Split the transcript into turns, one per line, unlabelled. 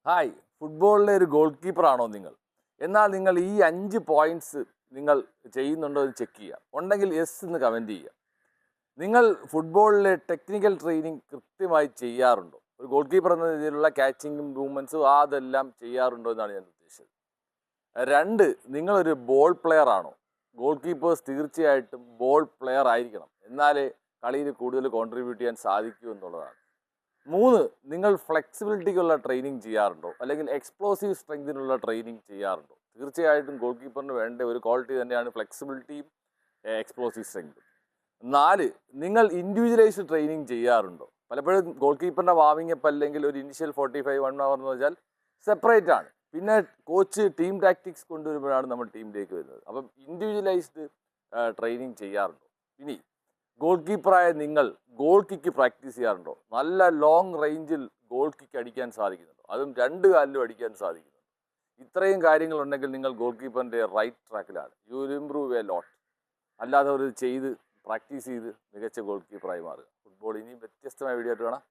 Hi, ഫുട്ബോളിലെ ഒരു goal കീപ്പറാണോ നിങ്ങൾ? എന്നാൽ നിങ്ങൾ ഈ 5 പോയിന്റ്സ് നിങ്ങൾ ചെയ്യുന്നുണ്ടോ എന്ന് ചെക്ക് ചെയ്യുക. ഉണ്ടെങ്കിൽ യെസ് എന്ന് കമൻറ്റ് ചെയ്യുക. നിങ്ങൾ ഫുട്ബോളിലെ ടെക്നിക്കൽ ട്രെയിനിങ് കൃത്യമായി ചെയ്യാറുണ്ടോ? ഒരു ഗോൾ കീപ്പർ എന്ന രീതിയിലുള്ള ക്യാച്ചിങ്ങും മൂവ്മെൻറ്റ്സും അതെല്ലാം ചെയ്യാറുണ്ടോ എന്നാണ് ഞാൻ ഉദ്ദേശിച്ചത്. 2, നിങ്ങളൊരു ബോൾ പ്ലെയർ ആണോ? ഗോൾ കീപ്പേഴ്സ് തീർച്ചയായിട്ടും ബോൾ പ്ലെയർ ആയിരിക്കണം. എന്നാലേ കളിയിൽ കൂടുതൽ കോൺട്രിബ്യൂട്ട് ചെയ്യാൻ സാധിക്കൂ എന്നുള്ളതാണ്. 3, നിങ്ങൾ ഫ്ലെക്സിബിലിറ്റിക്കുള്ള ട്രെയിനിങ് ചെയ്യാറുണ്ടോ? അല്ലെങ്കിൽ എക്സ്പ്ലോസീവ് സ്ട്രെങ്തിനുള്ള ട്രെയിനിങ് ചെയ്യാറുണ്ടോ? തീർച്ചയായിട്ടും ഗോൾ കീപ്പറിന് വേണ്ട ഒരു ക്വാളിറ്റി തന്നെയാണ് ഫ്ലെക്സിബിലിറ്റിയും എക്സ്പ്ലോസീവ് സ്ട്രെങ്തും. 4, നിങ്ങൾ ഇൻഡിവിജ്വലൈസ്ഡ് ട്രെയിനിങ് ചെയ്യാറുണ്ടോ? പലപ്പോഴും ഗോൾ കീപ്പറിൻ്റെ വാമിംഗ് അപ്പ് അല്ലെങ്കിൽ ഒരു ഇനിഷ്യൽ 45 1 അവർ എന്ന് വെച്ചാൽ സെപ്പറേറ്റ് ആണ്. പിന്നെ കോച്ച് ടീം ടാക്ടിക്സ് കൊണ്ടുവരുമ്പോഴാണ് നമ്മൾ ടീമിലേക്ക് വരുന്നത്. അപ്പം ഇൻഡിവിജ്വലൈസ്ഡ് ട്രെയിനിങ് ചെയ്യാറുണ്ടോ? ഇനി ഗോൾ കീപ്പറായ നിങ്ങൾ ഗോൾ കിക്ക് പ്രാക്ടീസ് ചെയ്യാറുണ്ടോ? നല്ല ലോങ് റേഞ്ചിൽ ഗോൾ കിക്ക് അടിക്കാൻ സാധിക്കുന്നുണ്ടോ? അതും 2 കാലിലും അടിക്കാൻ സാധിക്കുന്നുണ്ടോ? ഇത്രയും കാര്യങ്ങളുണ്ടെങ്കിൽ നിങ്ങൾ ഗോൾ കീപ്പറിൻ്റെ റൈറ്റ് ട്രാക്കിലാണ്. You will improve a lot. അല്ലാതെ ഒരു ചെയ്ത് പ്രാക്ടീസ് ചെയ്ത് മികച്ച ഗോൾ കീപ്പറായി മാറുക. ഫുട്ബോൾ ഇനിയും വ്യത്യസ്തമായ വീഡിയോ ആയിട്ട് കാണാം.